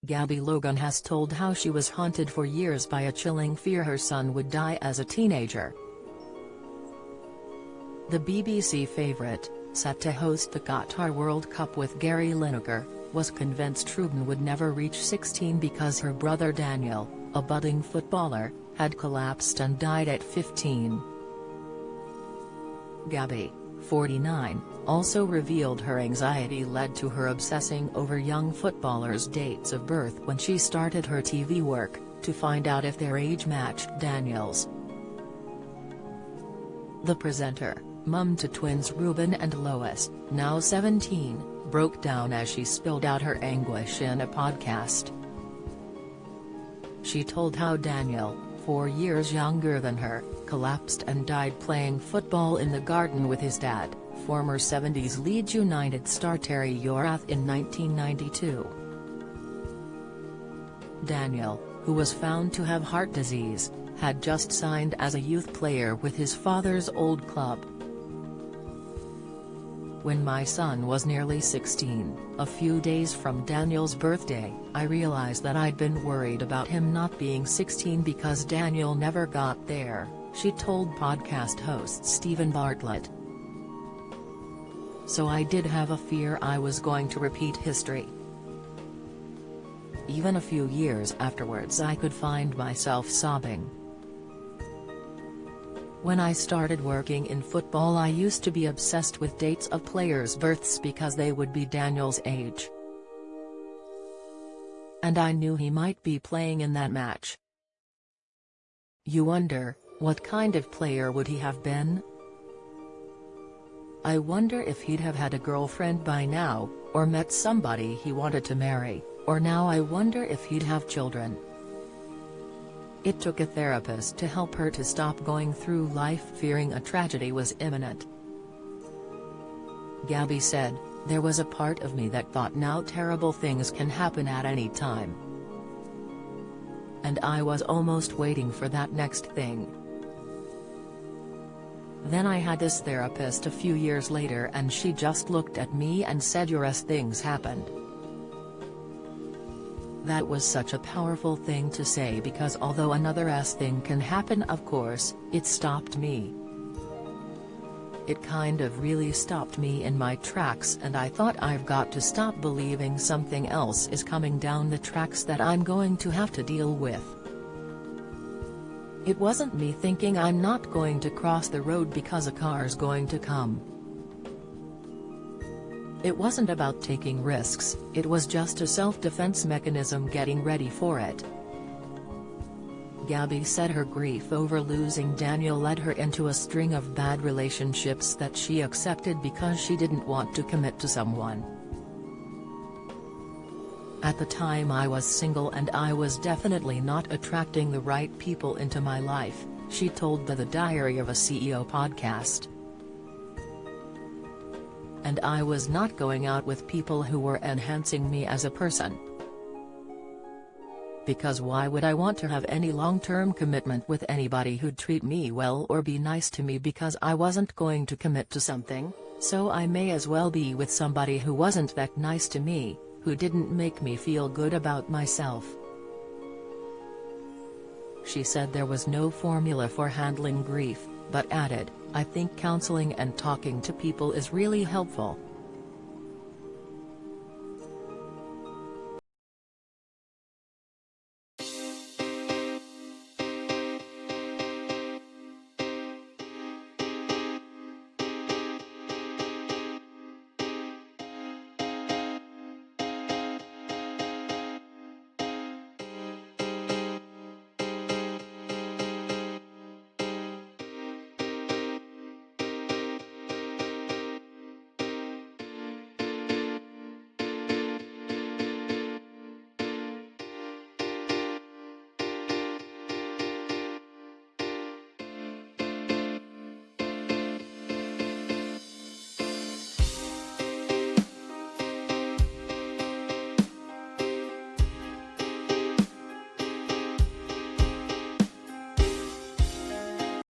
Gabby Logan has told how she was haunted for years by a chilling fear her son would die as a teenager. The BBC favourite, set to host the Qatar World Cup with Gary Lineker, was convinced Ruben would never reach 16 because her brother Daniel, a budding footballer, had collapsed and died at 15. Gabby, 49, also revealed her anxiety led to her obsessing over young footballers' dates of birth when she started her TV work, to find out if their age matched Daniel's. The presenter, mum to twins Ruben and Lois, now 17, broke down as she spilled out her anguish in a podcast. She told how Daniel, 4 years younger than her, collapsed and died playing football in the garden with his dad, former 70s Leeds United star Terry Yorath, in 1992. Daniel, who was found to have heart disease, had just signed as a youth player with his father's old club. When my son was nearly 16, a few days from Daniel's birthday, I realized that I'd been worried about him not being 16 because Daniel never got there, she told podcast host Stephen Bartlett. So I did have a fear I was going to repeat history. Even a few years afterwards I could find myself sobbing. When I started working in football I used to be obsessed with dates of players' births because they would be Daniel's age. And I knew he might be playing in that match. You wonder, what kind of player would he have been? I wonder if he'd have had a girlfriend by now, or met somebody he wanted to marry, or now I wonder if he'd have children. It took a therapist to help her to stop going through life fearing a tragedy was imminent. Gabby said, "There was a part of me that thought now terrible things can happen at any time. And I was almost waiting for that next thing. Then I had this therapist a few years later and she just looked at me and said yes, things happened." That was such a powerful thing to say because although another thing can happen, of course, it stopped me. It kind of really stopped me in my tracks and I thought I've got to stop believing something else is coming down the tracks that I'm going to have to deal with. It wasn't me thinking I'm not going to cross the road because a car's going to come. It wasn't about taking risks, it was just a self-defense mechanism getting ready for it. Gabby said her grief over losing Daniel led her into a string of bad relationships that she accepted because she didn't want to commit to someone. At the time I was single and I was definitely not attracting the right people into my life, she told the Diary of a CEO podcast. And I was not going out with people who were enhancing me as a person. Because why would I want to have any long-term commitment with anybody who'd treat me well or be nice to me because I wasn't going to commit to something, so I may as well be with somebody who wasn't that nice to me, who didn't make me feel good about myself. She said there was no formula for handling grief, but added, "I think counseling and talking to people is really helpful."